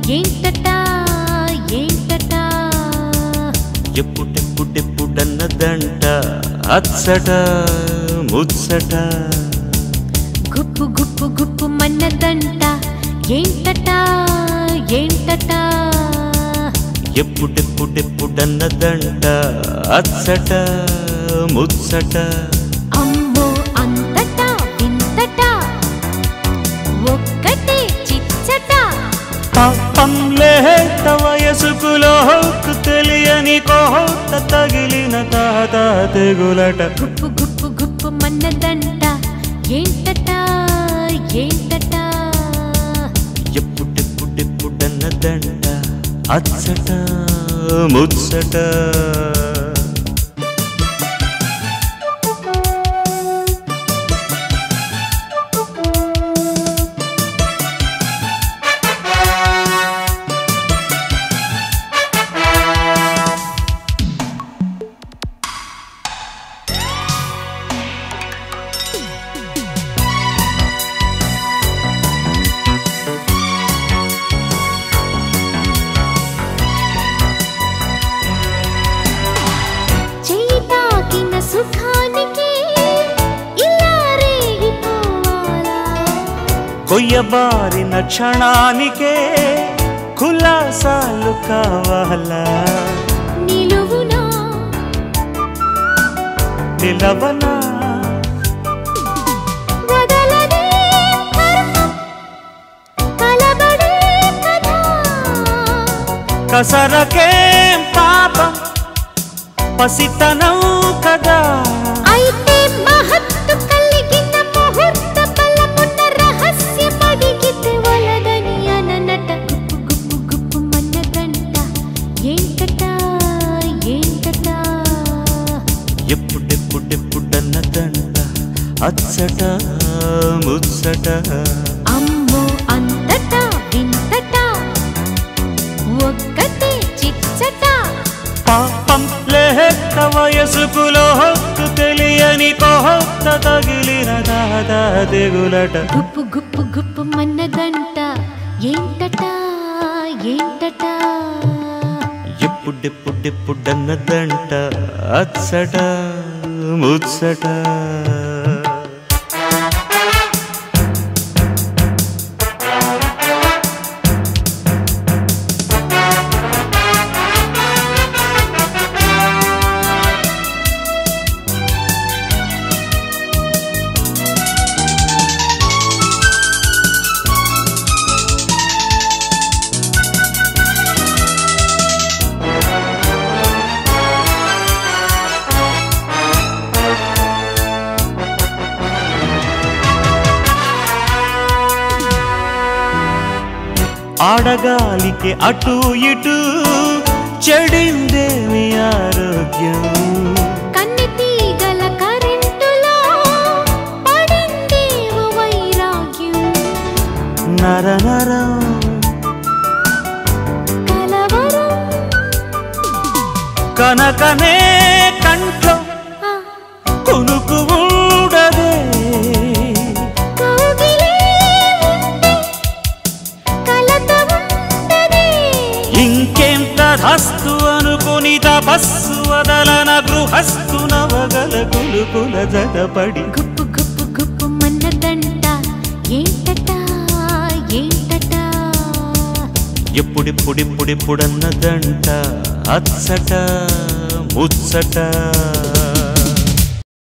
ఏంటట ఏంటట ఎప్పుడెప్పుడెప్పుడన్నదంట అచ్చట ముచ్చట గుప్పు గుప్పు గుప్పు మన్నదంట ఏంటట ఏంటట ఎప్పుడెప్పుడెప్పుడన్నదంట అచ్చట ముచ్చట అమ్మో అంతటా వింతట ఒక్కటే చిచ్చట పాపంలేత వయసుకులోకు తెలియని కోత తగిలిన తాత తెగులట గుప్పు గుప్పు గుప్పు మన్నదంట ఏంటట ఏంటట ఎప్పుడెప్పుడెప్పుడన్నదంట అచ్చట ముచ్చట సుఖానికి ఇలా రేగిపోవాలా కొయ్యబారిన క్షణానికే కులాసాలు కావాలా నిలువునా నిలవనా వదలనే కర్మం కలబడే కథ కసరకేం పాపం పసితనం కదా అయితే మహత్తు కలిగిన ముహూర్త బలమున్న రహస్యం అడిగితే వలదని అననట గుప్పు గుప్పు గుప్పు మన్నదంట ఏంటట ఏంటట ఎప్పుడెప్పుడెప్పుడన్నదంట అచ్చట ముచ్చట అమ్మో అంతటా వింతట ఒక్కటే చిచ్చట పాపం లేక వయసుకులోకు తెలియని కోత తగిలిన దాదా తెగులట గుప్పు గుప్పు గుప్పు మన్నదంట ఏంటట ఏంటట ఎప్పుడెప్పుడెప్పుడన్నదంట అచ్చట ముచ్చట ఆడగాలికి అటు ఇటు చెడిందేమి ఆరోగ్యం కన్ని తీగల కరెంటులో పడిందేవో వైరాగ్యం నర నరం కలవరం కనకనే కంట్లో కునుకు ఉండదే కౌగిలే ఉంటే కలత ఉంటదే ఇంకేం తధస్తు అనుకుని తపస్సు వదలన గృహస్థు నవగల కులుకుల జతపడి గుప్పు గుప్పు గుప్పు మన్నదంట ఏంటట ఏంటట ఎప్పుడిప్పుడిప్పుడిప్పుడన్నదంట అచ్చట ముచ్చట